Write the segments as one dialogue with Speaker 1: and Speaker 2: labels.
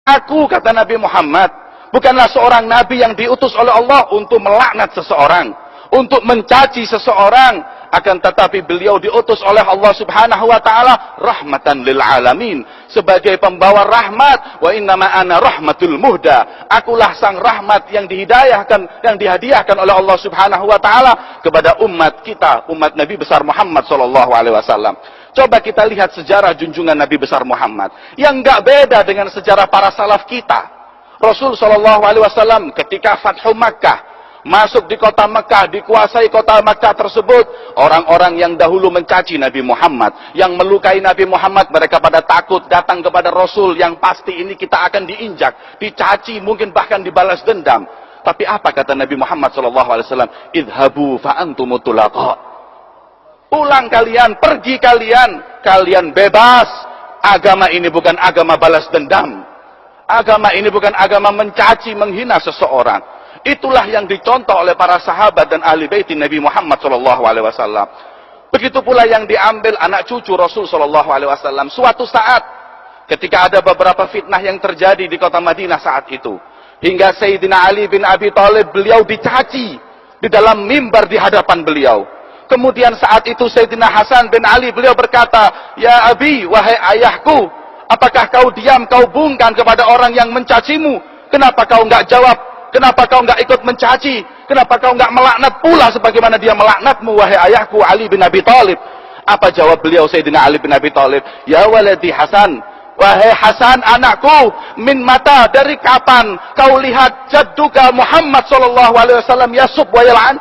Speaker 1: Aku, kata Nabi Muhammad, bukanlah seorang nabi yang diutus oleh Allah untuk melaknat seseorang, untuk mencaci seseorang, akan tetapi beliau diutus oleh Allah Subhanahu wa taala rahmatan lil alamin, sebagai pembawa rahmat. Wa innama ana rahmatul muhda, akulah sang rahmat yang dihidayahkan, yang dihadiahkan oleh Allah Subhanahu wa taala kepada umat kita, umat Nabi besar Muhammad sallallahu alaihi wasallam. Coba kita lihat sejarah junjungan Nabi besar Muhammad yang enggak beda dengan sejarah para salaf kita. Rasul sallallahu alaihi wasallam ketika Fathu Makkah, masuk di kota Makkah, dikuasai kota Makkah tersebut, orang-orang yang dahulu mencaci Nabi Muhammad, yang melukai Nabi Muhammad, mereka pada takut datang kepada Rasul yang pasti ini kita akan diinjak, dicaci, mungkin bahkan dibalas dendam. Tapi apa kata Nabi Muhammad sallallahu alaihi wasallam? Idhabu fa antumut tulaqa. Pulang kalian, pergi kalian, kalian bebas. Agama ini bukan agama balas dendam. Agama ini bukan agama mencaci, menghina seseorang. Itulah yang dicontoh oleh para sahabat dan ahli bait Nabi Muhammad SAW. Begitu pula yang diambil anak cucu Rasul SAW. Suatu saat, ketika ada beberapa fitnah yang terjadi di kota Madinah saat itu, hingga Sayyidina Ali bin Abi Thalib, beliau dicaci di dalam mimbar di hadapan beliau. Kemudian saat itu Sayyidina Hasan bin Ali, beliau berkata, "Ya Abi, wahai ayahku, apakah kau diam, kau bungkam kepada orang yang mencacimu? Kenapa kau enggak jawab? Kenapa kau enggak ikut mencaci? Kenapa kau enggak melaknat pula sebagaimana dia melaknatmu, wahai ayahku Ali bin Abi Thalib?" Apa jawab beliau Sayyidina Ali bin Abi Thalib? "Ya waladi Hasan, wahai Hasan anakku, min mata, dari kapan kau lihat jadduka Muhammad sallallahu alaihi wasallam yasub wa yal'an?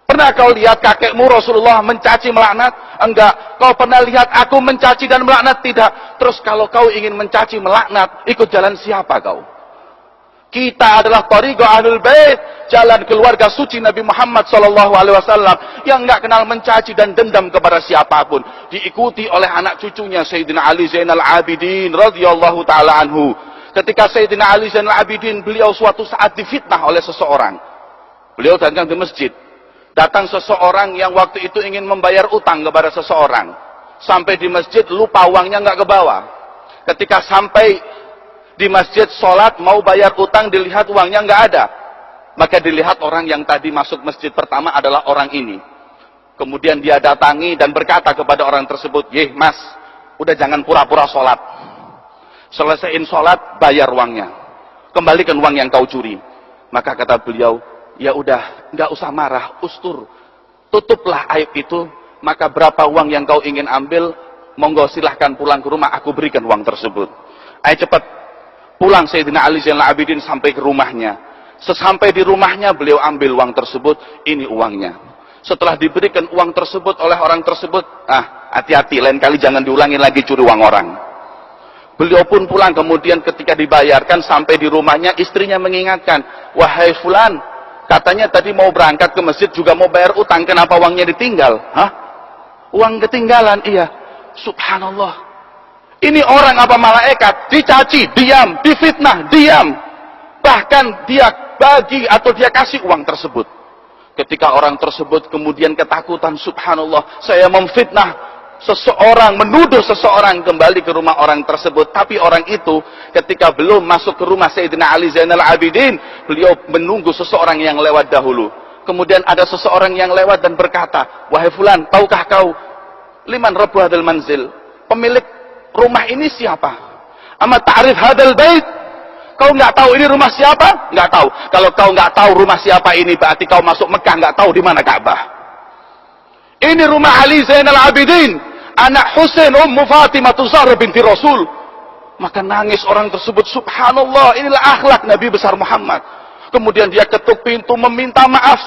Speaker 1: Pernah kau lihat kakekmu Rasulullah mencaci, melaknat? Enggak. Kau pernah lihat aku mencaci dan melaknat? Tidak. Terus kalau kau ingin mencaci, melaknat, ikut jalan siapa kau? Kita adalah thariqah ahlul bait, jalan keluarga suci Nabi Muhammad sallallahu alaihi wasallam yang enggak kenal mencaci dan dendam kepada siapapun. Diikuti oleh anak cucunya Sayyidina Ali Zainal Abidin radhiyallahu taala anhu. Ketika Sayyidina Ali Zainal Abidin, beliau suatu saat difitnah oleh seseorang. Beliau datang di masjid. Datang seseorang yang waktu itu ingin membayar utang kepada seseorang. Sampai di masjid, lupa uangnya nggak ke bawah. Ketika sampai di masjid, sholat, mau bayar utang, dilihat uangnya nggak ada. Maka dilihat orang yang tadi masuk masjid pertama adalah orang ini. Kemudian dia datangi dan berkata kepada orang tersebut, "Yeh mas, udah jangan pura-pura sholat. Selesaiin sholat, bayar uangnya. Kembalikan uang yang kau curi." Maka kata beliau, "Ya udah, nggak usah marah, ustur, tutuplah aib itu. Maka berapa uang yang kau ingin ambil, monggo silahkan pulang ke rumah, aku berikan uang tersebut." Ayo cepat pulang Sayyidina Ali Zainal Abidin sampai ke rumahnya. Sesampai di rumahnya, beliau ambil uang tersebut. Ini uangnya. Setelah diberikan uang tersebut oleh orang tersebut, hati-hati, lain kali jangan diulangi lagi curi uang orang. Beliau pun pulang. Kemudian ketika dibayarkan sampai di rumahnya, istrinya mengingatkan, "Wahai fulan, katanya tadi mau berangkat ke masjid juga mau bayar utang, kenapa uangnya ditinggal?" "Hah? Uang ketinggalan?" "Iya." Subhanallah. Ini orang apa malaikat? Dicaci, diam. Difitnah, diam. Bahkan dia bagi atau dia kasih uang tersebut. Ketika orang tersebut kemudian ketakutan, subhanallah, saya memfitnah seseorang, menuduh seseorang, kembali ke rumah orang tersebut. Tapi orang itu ketika belum masuk ke rumah Sayyidina Ali Zainal Abidin, beliau menunggu seseorang yang lewat dahulu. Kemudian ada seseorang yang lewat dan berkata, "Wahai fulan, tahukah kau liman rabbu hadzal manzil? Pemilik rumah ini siapa? Ama ta'rif hadzal bait? Kau nggak tahu ini rumah siapa?" "Nggak tahu." "Kalau kau nggak tahu rumah siapa ini, berarti kau masuk Mekah nggak tahu di mana Ka'bah. Ini rumah Ali Zainal Abidin, anak Husain Ummu Fatimah Zahra binti Rasul." Maka nangis orang tersebut, subhanallah, inilah akhlak Nabi besar Muhammad. Kemudian dia ketuk pintu meminta maaf.